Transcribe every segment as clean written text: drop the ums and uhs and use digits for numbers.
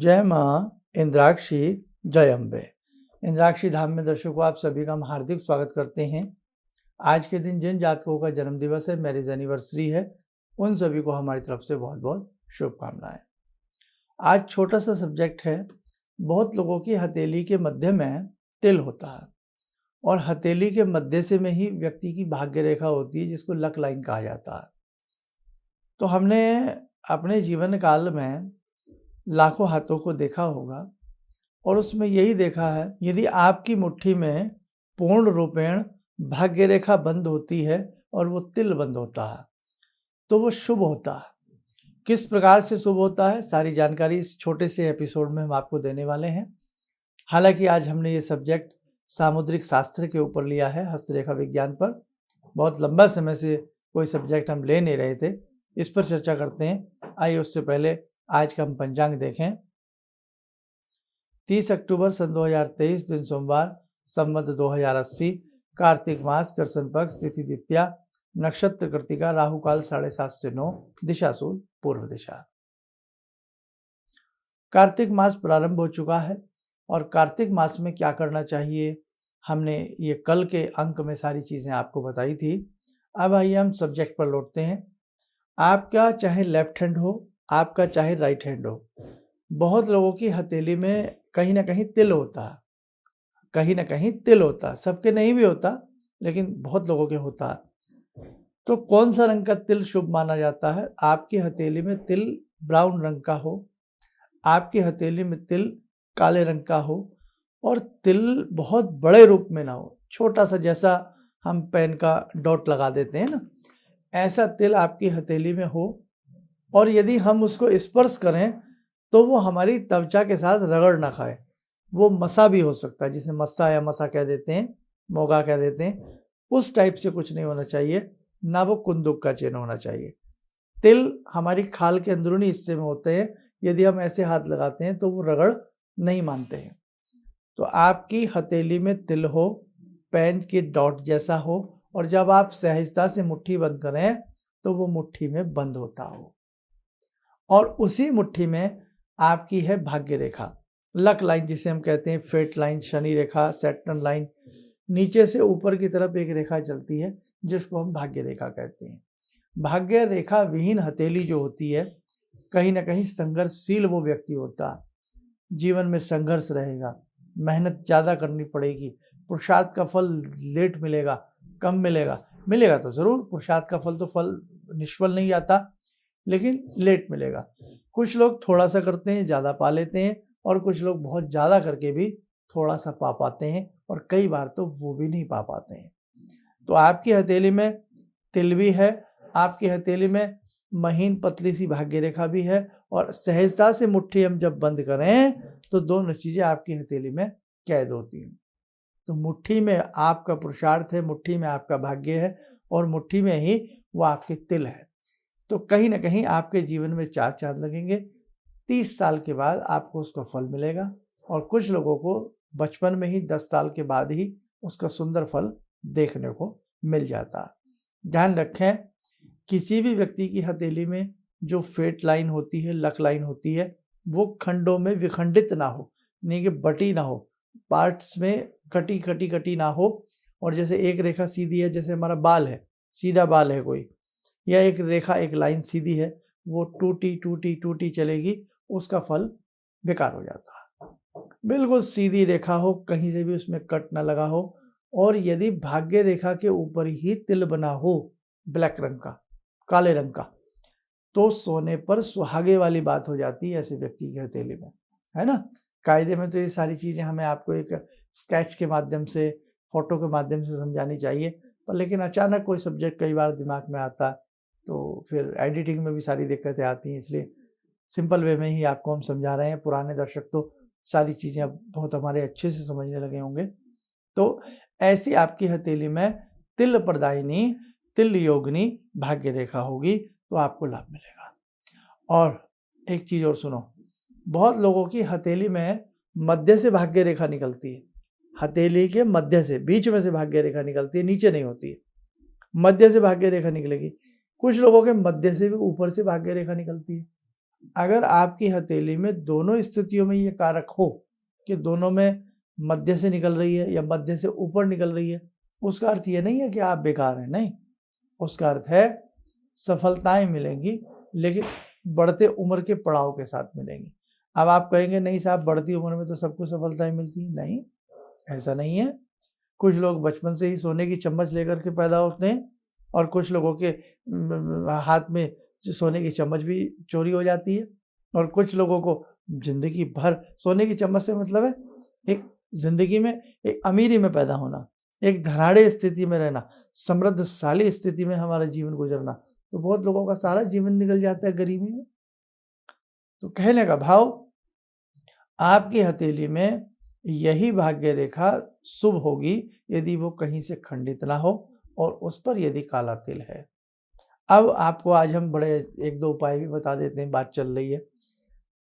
जय माँ इंद्राक्षी, जय अम्बे। इंद्राक्षी धाम में दर्शकों आप सभी का हम हार्दिक स्वागत करते हैं। आज के दिन जिन जातकों का जन्म दिवस है, मैरिज एनिवर्सरी है, उन सभी को हमारी तरफ से बहुत बहुत शुभकामनाएं। आज छोटा सा सब्जेक्ट है। बहुत लोगों की हथेली के मध्य में तिल होता है और हथेली के मध्य से में ही व्यक्ति की भाग्य रेखा होती है, जिसको लक लाइन कहा जाता है। तो हमने अपने जीवन काल में लाखों हाथों को देखा होगा और उसमें यही देखा है, यदि आपकी मुट्ठी में पूर्ण रूपेण भाग्य रेखा बंद होती है और वो तिल बंद होता है तो वो शुभ होता है। किस प्रकार से शुभ होता है, सारी जानकारी इस छोटे से एपिसोड में हम आपको देने वाले हैं। हालांकि आज हमने ये सब्जेक्ट सामुद्रिक शास्त्र के ऊपर लिया है, हस्तरेखा विज्ञान पर। बहुत लंबा समय से कोई सब्जेक्ट हम ले नहीं रहे थे, इस पर चर्चा करते हैं। आइए उससे पहले आज का हम पंचांग देखें। 30 अक्टूबर सन 2023 दिन सोमवार, संवत 2080, कार्तिक मास, कृष्ण पक्ष, तिथि द्वितीया, नक्षत्र कृतिका, राहु काल 7:30 से 9, दिशा सूल पूर्व दिशा। कार्तिक मास प्रारंभ हो चुका है और कार्तिक मास में क्या करना चाहिए, हमने ये कल के अंक में सारी चीजें आपको बताई थी। अब आइए हम सब्जेक्ट पर लौटते हैं। आपका चाहे लेफ्ट हैंड हो, आपका चाहे राइट हैंड हो, बहुत लोगों की हथेली में कहीं ना कहीं तिल होता है, कहीं ना कहीं तिल होता है। सबके नहीं भी होता, लेकिन बहुत लोगों के होता है। तो कौन सा रंग का तिल शुभ माना जाता है? आपकी हथेली में तिल ब्राउन रंग का हो, आपकी हथेली में तिल काले रंग का हो और तिल बहुत बड़े रूप में ना हो, छोटा सा, जैसा हम पेन का डॉट लगा देते हैं ना, ऐसा तिल आपकी हथेली में हो। और यदि हम उसको स्पर्श करें तो वो हमारी त्वचा के साथ रगड़ ना खाए। वो मसा भी हो सकता है, जिसे मस्सा या मसा कह देते हैं, मोगा कह देते हैं। उस टाइप से कुछ नहीं होना चाहिए, ना वो कुंदुक का चिन्ह होना चाहिए। तिल हमारी खाल के अंदरूनी हिस्से में होते हैं, यदि हम ऐसे हाथ लगाते हैं तो वो रगड़ नहीं मानते हैं। तो आपकी हथेली में तिल हो, पेन की डॉट जैसा हो, और जब आप सहजता से मुट्ठी बंद करें तो वो मुट्ठी में बंद होता हो और उसी मुट्ठी में आपकी है भाग्य रेखा, लक लाइन जिसे हम कहते हैं, फेट लाइन, शनि रेखा, सैटर्न लाइन। नीचे से ऊपर की तरफ एक रेखा चलती है जिसको हम भाग्य रेखा कहते हैं। भाग्य रेखा विहीन हथेली जो होती है, कहीं ना कहीं संघर्षशील वो व्यक्ति होता है। जीवन में संघर्ष रहेगा, मेहनत ज़्यादा करनी पड़ेगी, पुरुषार्थ का फल लेट मिलेगा, कम मिलेगा। मिलेगा तो ज़रूर, पुरुषार्थ का फल तो फल निष्फल नहीं आता, लेकिन लेट मिलेगा। कुछ लोग थोड़ा सा करते हैं, ज़्यादा पा लेते हैं, और कुछ लोग बहुत ज़्यादा करके भी थोड़ा सा पा पाते हैं, और कई बार तो वो भी नहीं पा पाते हैं। तो आपकी हथेली में तिल भी है, आपकी हथेली में महीन पतली सी भाग्य रेखा भी है, और सहजता से मुट्ठी हम जब बंद करें तो दोनों चीज़ें आपकी हथेली में कैद होती हैं। तो मुट्ठी में आपका पुरुषार्थ है, मुट्ठी में आपका भाग्य है, और मुट्ठी में ही वो आपके तिल है। तो कहीं ना कहीं आपके जीवन में 4 चांद लगेंगे। 30 साल के बाद आपको उसका फल मिलेगा, और कुछ लोगों को बचपन में ही 10 साल के बाद ही उसका सुंदर फल देखने को मिल जाता है। ध्यान रखें, किसी भी व्यक्ति की हथेली में जो फेट लाइन होती है, लक लाइन होती है, वो खंडों में विखंडित ना हो, यानी कि बटी ना हो, पार्ट्स में कटी कटी कटी ना हो। और जैसे एक रेखा सीधी है, जैसे हमारा बाल है, सीधा बाल है कोई, या एक रेखा, एक लाइन सीधी है, वो टूटी टूटी टूटी चलेगी, उसका फल बेकार हो जाता है। बिल्कुल सीधी रेखा हो, कहीं से भी उसमें कट ना लगा हो, और यदि भाग्य रेखा के ऊपर ही तिल बना हो, ब्लैक रंग का, काले रंग का, तो सोने पर सुहागे वाली बात हो जाती है ऐसे व्यक्ति की हथेली में, है ना। कायदे में तो ये सारी चीज़ें हमें आपको एक स्केच के माध्यम से, फोटो के माध्यम से समझानी चाहिए, पर लेकिन अचानक कोई सब्जेक्ट कई बार दिमाग में आता है तो फिर एडिटिंग में भी सारी दिक्कतें आती हैं, इसलिए सिंपल वे में ही आपको हम समझा रहे हैं। पुराने दर्शक तो सारी चीज़ें अब बहुत हमारे अच्छे से समझने लगे होंगे। तो ऐसी आपकी हथेली में तिल प्रदायिनी, तिल योगिनी भाग्य रेखा होगी तो आपको लाभ मिलेगा। और एक चीज़ और सुनो, बहुत लोगों की हथेली में मध्य से भाग्य रेखा निकलती है, हथेली के मध्य से, बीच में से भाग्य रेखा निकलती है, नीचे नहीं होती है, मध्य से भाग्य रेखा निकलेगी। कुछ लोगों के मध्य से भी ऊपर से भाग्य रेखा निकलती है। अगर आपकी हथेली में दोनों स्थितियों में ये कारक हो कि दोनों में मध्य से निकल रही है या मध्य से ऊपर निकल रही है, उसका अर्थ ये नहीं है कि आप बेकार हैं, नहीं। उसका अर्थ है सफलताएं मिलेंगी, लेकिन बढ़ते उम्र के पड़ाव के साथ मिलेंगी। अब आप कहेंगे नहीं साहब, बढ़ती उम्र में तो सबको सफलताएं मिलती हैं। नहीं, ऐसा नहीं है। कुछ लोग बचपन से ही सोने की चम्मच लेकर के पैदा होते हैं और कुछ लोगों के हाथ में सोने की चम्मच भी चोरी हो जाती है, और कुछ लोगों को जिंदगी भर सोने की चम्मच से मतलब है एक जिंदगी में एक अमीरी में पैदा होना, एक धनाढ़े स्थिति में रहना, समृद्धशाली स्थिति में हमारा जीवन गुजरना। तो बहुत लोगों का सारा जीवन निकल जाता है गरीबी में। तो कहने का भाव, आपकी हथेली में यही भाग्य रेखा शुभ होगी यदि वो कहीं से खंडित ना हो और उस पर यदि काला तिल है। अब आपको आज हम बड़े एक दो उपाय भी बता देते हैं, बात चल रही है।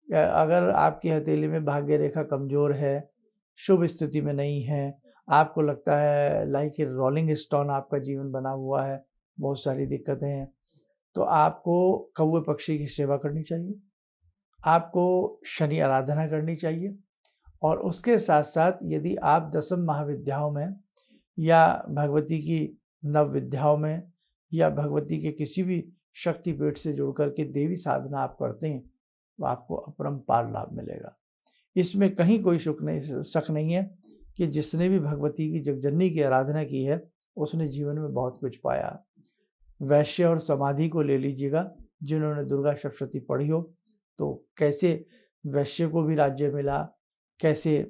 अगर आपकी हथेली में भाग्य रेखा कमजोर है, शुभ स्थिति में नहीं है, आपको लगता है लाइक ए रोलिंग स्टोन आपका जीवन बना हुआ है, बहुत सारी दिक्कतें हैं, तो आपको कौवे पक्षी की सेवा करनी चाहिए, आपको शनि आराधना करनी चाहिए, और उसके साथ साथ यदि आप दशम महाविद्याओं में या भगवती की नव विद्याओं में या भगवती के किसी भी शक्तिपीठ से जुड़ करके देवी साधना आप करते हैं तो आपको अपरंपार लाभ मिलेगा। इसमें कहीं कोई शक नहीं है कि जिसने भी भगवती की जगजननी की आराधना की है उसने जीवन में बहुत कुछ पाया। वैश्य और समाधि को ले लीजिएगा, जिन्होंने दुर्गा सप्तशती पढ़ी हो तो कैसे वैश्य को भी राज्य मिला, कैसे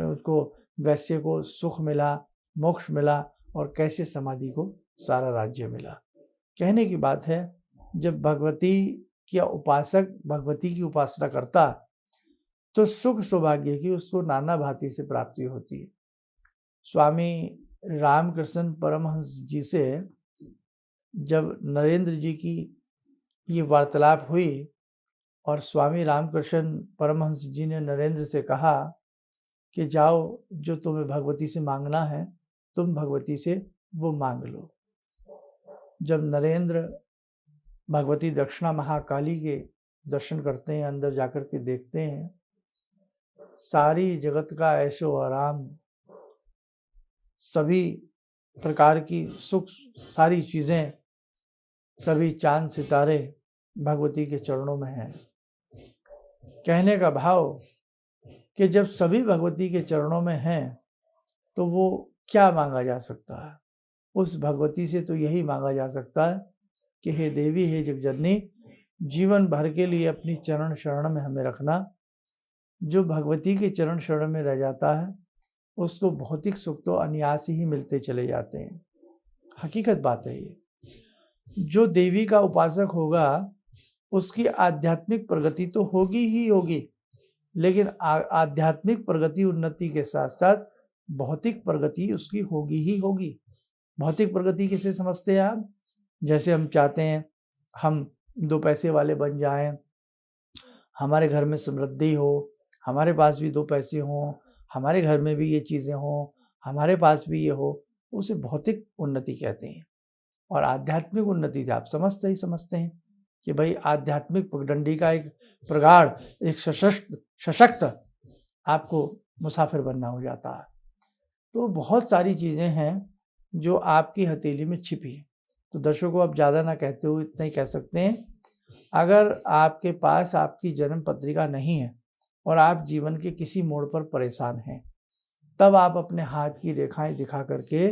उसको वैश्य को सुख मिला, मोक्ष मिला, और कैसे समाधि को सारा राज्य मिला। कहने की बात है, जब भगवती या उपासक भगवती की उपासना करता तो सुख सौभाग्य की उसको नाना भांति से प्राप्ति होती है। स्वामी रामकृष्ण परमहंस जी से जब नरेंद्र जी की ये वार्तालाप हुई और स्वामी रामकृष्ण परमहंस जी ने नरेंद्र से कहा कि जाओ, जो तुम्हें भगवती से मांगना है तुम भगवती से वो मांग लो। जब नरेंद्र भगवती दक्षिणा महाकाली के दर्शन करते हैं, अंदर जाकर के देखते हैं सारी जगत का ऐशो आराम, सभी प्रकार की सुख, सारी चीज़ें, सभी चांद सितारे भगवती के चरणों में हैं। कहने का भाव कि जब सभी भगवती के चरणों में हैं तो वो क्या मांगा जा सकता है? उस भगवती से तो यही मांगा जा सकता है कि हे देवी, हे जगजननी, जीवन भर के लिए अपनी चरण शरण में हमें रखना। जो भगवती के चरण शरण में रह जाता है उसको भौतिक सुख तो अनायास ही मिलते चले जाते हैं। हकीकत बात है ये। जो देवी का उपासक होगा उसकी आध्यात्मिक प्रगति तो होगी ही होगी, लेकिन आध्यात्मिक प्रगति उन्नति के साथ साथ भौतिक प्रगति उसकी होगी ही होगी। भौतिक प्रगति किसे समझते हैं आप? जैसे हम चाहते हैं हम 2 पैसे वाले बन जाएं, हमारे घर में समृद्धि हो, हमारे पास भी 2 पैसे हों, हमारे घर में भी ये चीज़ें हों, हमारे पास भी ये हो, उसे भौतिक उन्नति कहते हैं। और आध्यात्मिक उन्नति आप समझते हैं कि भाई आध्यात्मिक पगडंडी का एक प्रगाढ़, एक सशक्त आपको मुसाफिर बनना हो जाता है। तो बहुत सारी चीज़ें हैं जो आपकी हथेली में छिपी है। तो दर्शकों, आप ज़्यादा ना कहते हो, इतना ही कह सकते हैं, अगर आपके पास आपकी जन्म पत्रिका नहीं है और आप जीवन के किसी मोड़ पर परेशान हैं, तब आप अपने हाथ की रेखाएं दिखा करके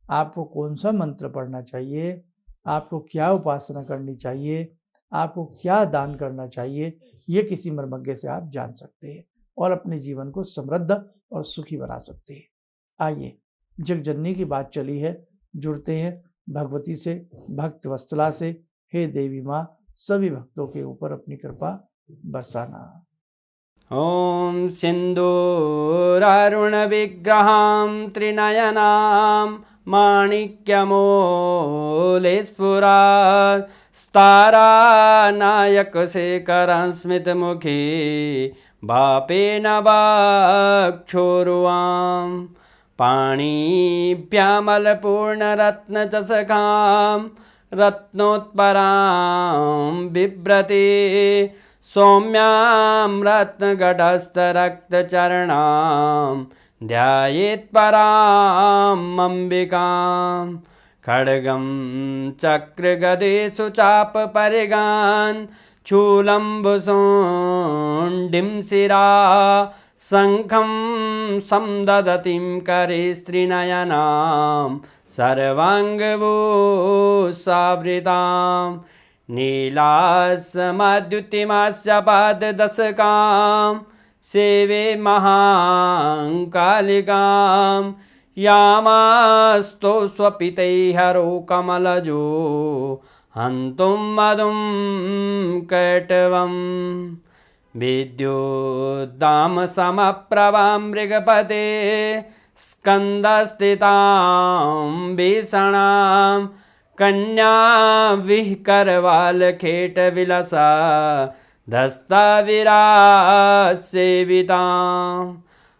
आपको कौन सा मंत्र पढ़ना चाहिए, आपको क्या उपासना करनी चाहिए, आपको क्या दान करना चाहिए, ये किसी मर्मज्ञ से आप जान सकते हैं और अपने जीवन को समृद्ध और सुखी बना सकते हैं। आइए, जगजननी की बात चली है, जुड़ते हैं भगवती से, भक्त वत्सला से। हे देवी माँ, सभी भक्तों के ऊपर अपनी कृपा बरसाना। ॐ सिन्दूरारुण विग्रहां त्रिनयनां माणिक्यमूलस्फुरात् स्तारानायकशेखरं स्मितमुखी भापेन वाक्षोरुवां पाणिभ्यामलपूर्णरत्नचषकां रत्नोत्परां बिभ्रति सौम्यां रत्नघटस्थरक्तचरणां ध्यायेत्पराम् अम्बिकां खड्गं चक्रगदेषु चापपरिगान् चूलम्बुसुण्डिं शिरा शङ्खं संदधतीं करे स्त्रीनयनां सर्वाङ्गभूषावृतां नीलासमद्युतिमास्य पाददशकां सेवे महाकालिकां यामास्तो स्वपितैहरो कमलजो हन्तुं मधुं कैटवम् विद्युद्दामसमप्रभां मृगपते स्कन्दस्थितां भीषणां कन्या विहकरवालखेटविलसा धस्ताविरासेवितां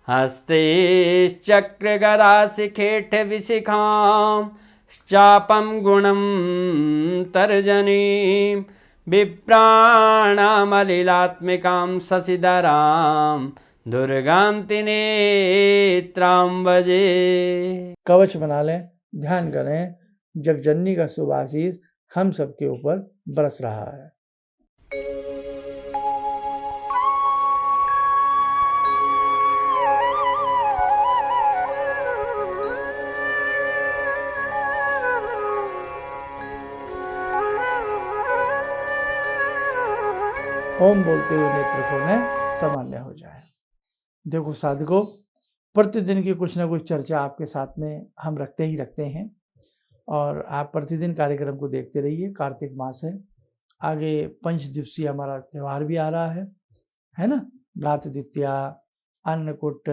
हस्तैश्चक्रगदाशिखेटविशिखां चापं गुणं तर्जनीं विप्राणामलिलात्मिकां शशिधरां दुर्गां त्रिनेत्रां भजे। कवच बना लें, ध्यान करें, जगजननी का शुभ आशीष हम सबके ऊपर बरस रहा है। ओम बोलते हुए नेत्र खोलें, सामान्य हो जाए। देखो साधकों, प्रतिदिन की कुछ ना कुछ चर्चा आपके साथ में हम रखते ही रखते हैं और आप प्रतिदिन कार्यक्रम को देखते रहिए। कार्तिक मास है, आगे 5 दिवसीय हमारा त्यौहार भी आ रहा है ना। रात द्वितीया, अन्नकूट,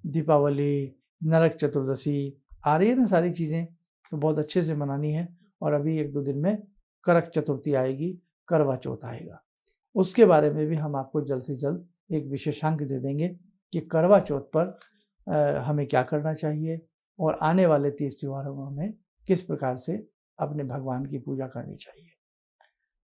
दीपावली, नरक चतुर्दशी आ रही है ना, सारी चीज़ें तो बहुत अच्छे से मनानी है। और अभी 1-2 दिन में करक चतुर्थी आएगी, करवा चौथ आएगा। उसके बारे में भी हम आपको जल्द से जल्द एक विशेषांक दे देंगे कि करवा चौथ पर हमें क्या करना चाहिए और आने वाले 30 त्योहारों में हमें किस प्रकार से अपने भगवान की पूजा करनी चाहिए।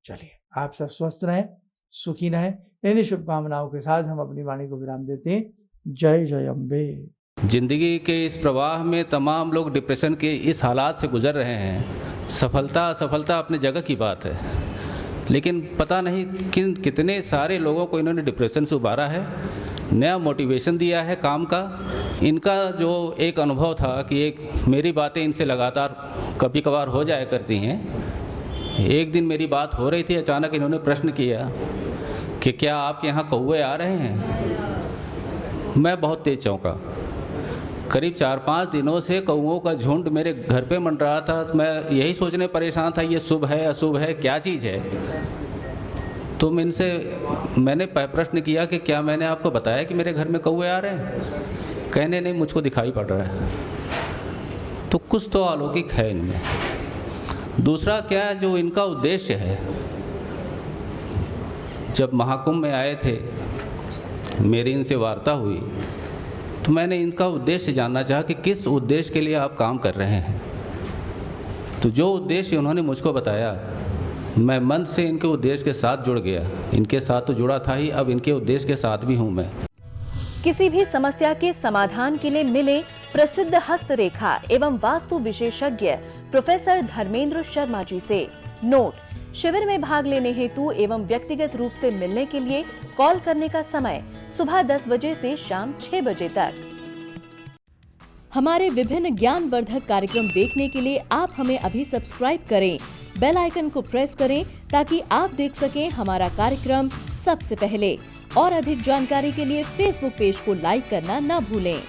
चलिए, आप सब स्वस्थ रहें, सुखी रहें। इन्हीं शुभकामनाओं के साथ हम अपनी वाणी को विराम देते हैं। जय जय अम्बे। जिंदगी के इस प्रवाह में तमाम लोग डिप्रेशन के इस हालात से गुजर रहे हैं। सफलता असफलता अपनी जगह की बात है, लेकिन पता नहीं कितने सारे लोगों को इन्होंने डिप्रेशन से उबारा है, नया मोटिवेशन दिया है काम का। इनका जो एक अनुभव था कि एक मेरी बातें इनसे लगातार कभी कभार हो जाया करती हैं। एक दिन मेरी बात हो रही थी, अचानक इन्होंने प्रश्न किया कि क्या आपके यहाँ कौवे आ रहे हैं। मैं बहुत तेज चौंका। करीब 4-5 दिनों से कौवों का झुंड मेरे घर पे मंडरा था। तो मैं यही सोचने परेशान था, ये शुभ है अशुभ है, क्या चीज़ है। तो मैंने प्रश्न किया कि क्या मैंने आपको बताया कि मेरे घर में कौवे आ रहे हैं। कहने नहीं, मुझको दिखाई पड़ रहा है। तो कुछ तो अलौकिक है इनमें। दूसरा क्या, जो इनका उद्देश्य है, जब महाकुंभ में आए थे, मेरी इनसे वार्ता हुई तो मैंने इनका उद्देश्य जानना चाहा कि किस उद्देश्य के लिए आप काम कर रहे हैं। तो जो उद्देश्य उन्होंने मुझको बताया, मैं मन से इनके उद्देश्य के साथ जुड़ गया। इनके साथ तो जुड़ा था ही, अब इनके उद्देश्य के साथ भी हूँ मैं। किसी भी समस्या के समाधान के लिए मिले प्रसिद्ध हस्तरेखा एवं वास्तु विशेषज्ञ प्रोफेसर धर्मेंद्र शर्मा जी से। नोट: शिविर में भाग लेने हेतु एवं व्यक्तिगत रूप से मिलने के लिए कॉल करने का समय सुबह 10 बजे से शाम 6 बजे तक। हमारे विभिन्न ज्ञानवर्धक कार्यक्रम देखने के लिए आप हमें अभी सब्सक्राइब करें, बेल आइकन को प्रेस करें ताकि आप देख सकें हमारा कार्यक्रम सबसे पहले। और अधिक जानकारी के लिए फेसबुक पेज को लाइक करना न भूलें।